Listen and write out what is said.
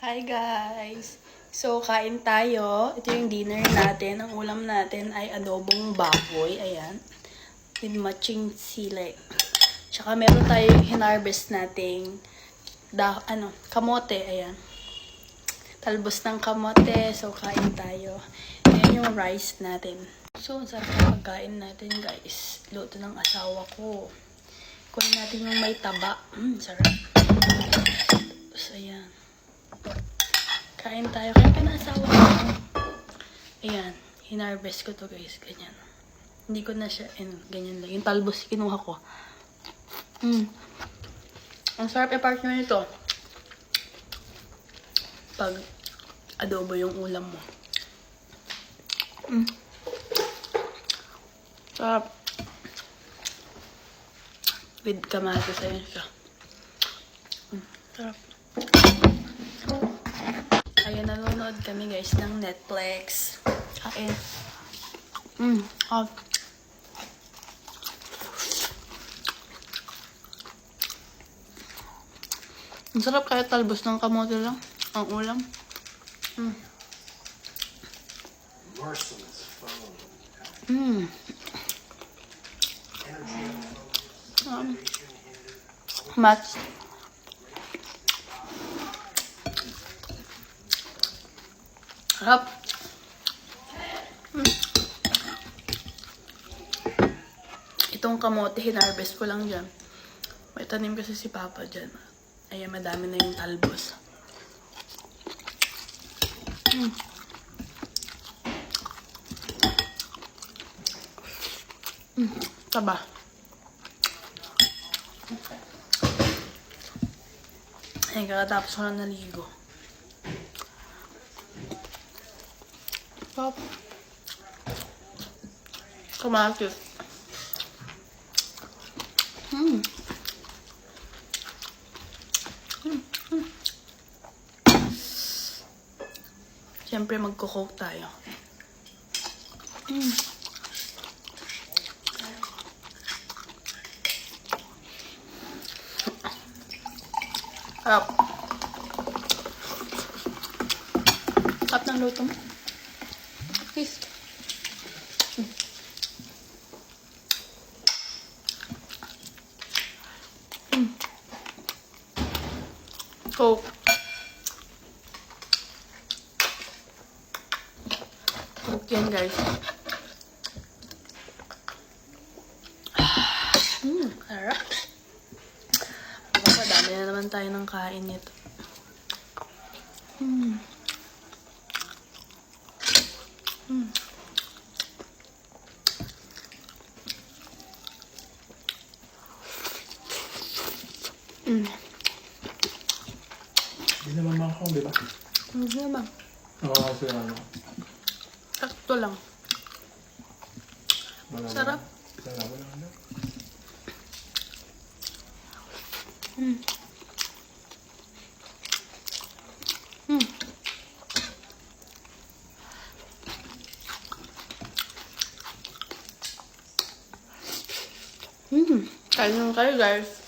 Hi guys! So, kain tayo. Ito yung dinner natin. Ang ulam natin ay adobong baboy. Ayan. With matching sili. Tsaka meron tayong hinarvest nating kamote. Ayan. Talbos ng kamote. So, kain tayo. Ayan yung rice natin. So, ang sarap ng pagkain natin guys. Luto ng asawa ko. Kunin natin yung may taba. Sarap. So, ayan. Kain tayo. Kaya ka na asawa ko. Ayan. Hinarvest ko to guys. Ganyan. Hindi ko na siya, ganyan lang. Yung talbos kinuha ko. Ang sarap i-partner nito. Pag adobo yung ulam mo. Sarap. With kamatis. Ayun siya. Sarap. Ayun, nanonood kami guys ng Netflix. Kain. Hot. Ang sarap kaya talbos ng kamote lang. Ang ulam. Match. Sarap. Itong kamote, hinarvest ko lang dyan. May tanim kasi si Papa dyan. Ayan, madami na yung talbos. Taba. Ayan, kakatapos ko na naligo. Stop. Kamatis. Siyempre magko-coke tayo. Sarap. Sarap ng luto mo. Please. Coke. Coke yan guys. Sarap. Dami na naman tayo ng kain nito. Hindi naman makakaw, di ba? Hindi naman. Oo, kasi ano. Sakto lang. Sarap. Sarap lang. Kain naman kayo guys.